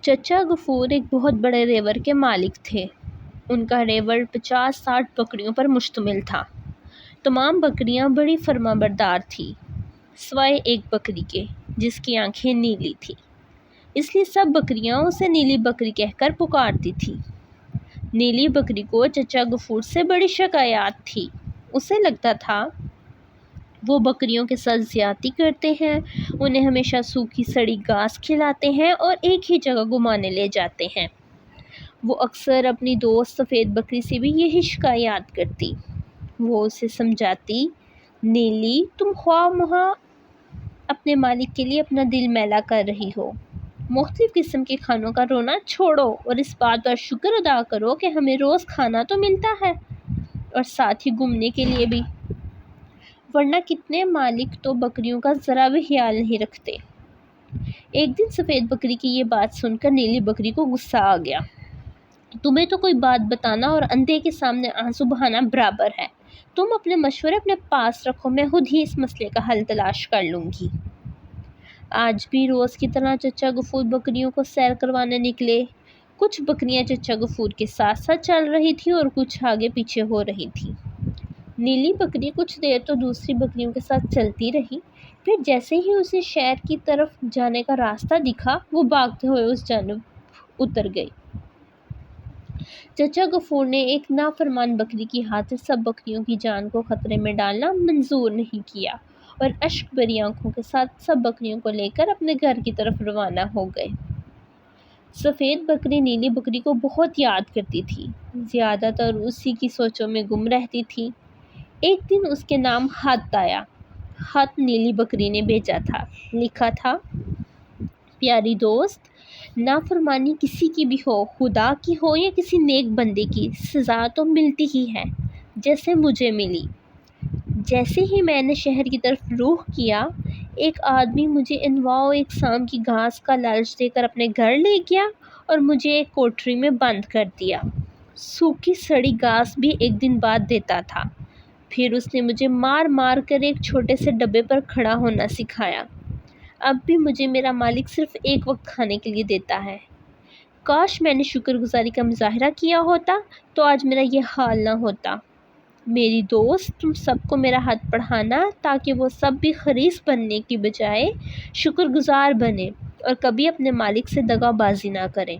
چچا غفور ایک بہت بڑے ریور کے مالک تھے۔ ان کا ریور 50-60 بکریوں پر مشتمل تھا۔ تمام بکریاں بڑی فرمانبردار تھیں سوائے ایک بکری کے جس کی آنکھیں نیلی تھیں، اس لیے سب بکریاں اسے نیلی بکری کہہ کر پکارتی تھیں۔ نیلی بکری کو چچا غفور سے بڑی شکایات تھی۔ اسے لگتا تھا وہ بکریوں کے ساتھ زیادتی کرتے ہیں، انہیں ہمیشہ سوکھی سڑی گھاس کھلاتے ہیں اور ایک ہی جگہ گھمانے لے جاتے ہیں۔ وہ اکثر اپنی دوست سفید بکری سے بھی یہی شکایات کرتی۔ وہ اسے سمجھاتی، نیلی تم خواہ مخواہ اپنے مالک کے لیے اپنا دل میلا کر رہی ہو۔ مختلف قسم کے کھانوں کا رونا چھوڑو اور اس بات کا شکر ادا کرو کہ ہمیں روز کھانا تو ملتا ہے اور ساتھ ہی گھومنے کے لیے بھی، ورنہ کتنے مالک تو بکریوں کا ذرا بھی خیال نہیں رکھتے۔ ایک دن سفید بکری کی یہ بات سن کر نیلی بکری کو غصہ آ گیا۔ تمہیں تو کوئی بات بتانا اور اندھے کے سامنے آنسو بہانا برابر ہے۔ تم اپنے مشورے اپنے پاس رکھو، میں خود ہی اس مسئلے کا حل تلاش کر لوں گی۔ آج بھی روز کی طرح چچا غفور بکریوں کو سیر کروانے نکلے۔ کچھ بکریاں چچا غفور کے ساتھ ساتھ چل رہی تھیں اور کچھ آگے پیچھے ہو رہی تھیں۔ نیلی بکری کچھ دیر تو دوسری بکریوں کے ساتھ چلتی رہی، پھر جیسے ہی اسے شہر کی طرف جانے کا راستہ دکھا وہ بھاگتے ہوئے اس جانب اتر گئی۔ چچا غفور نے ایک نافرمان بکری کی خاطر سب بکریوں کی جان کو خطرے میں ڈالنا منظور نہیں کیا اور اشک بھری آنکھوں کے ساتھ سب بکریوں کو لے کر اپنے گھر کی طرف روانہ ہو گئے۔ سفید بکری نیلی بکری کو بہت یاد کرتی تھی، زیادہ تر اسی کی سوچوں میں گم رہتی تھی۔ ایک دن اس کے نام خط آیا۔ خط نیلی بکری نے بھیجا تھا۔ لکھا تھا، پیاری دوست، نافرمانی کسی کی بھی ہو، خدا کی ہو یا کسی نیک بندے کی، سزا تو ملتی ہی ہے جیسے مجھے ملی۔ جیسے ہی میں نے شہر کی طرف رخ کیا، ایک آدمی مجھے انواع و اقسام کی گھاس کا لالچ دے کر اپنے گھر لے گیا اور مجھے ایک کوٹری میں بند کر دیا۔ سوکھی سڑی گھاس بھی ایک دن بعد دیتا تھا، پھر اس نے مجھے مار مار کر ایک چھوٹے سے ڈبے پر کھڑا ہونا سکھایا۔ اب بھی مجھے میرا مالک صرف ایک وقت کھانے کے لیے دیتا ہے۔ کاش میں نے شکر گزاری کا مظاہرہ کیا ہوتا تو آج میرا یہ حال نہ ہوتا۔ میری دوست، تم سب کو میرا ہاتھ بڑھانا تاکہ وہ سب بھی خریس بننے کی بجائے شکر گزار بنیں اور کبھی اپنے مالک سے دغا بازی نہ کریں۔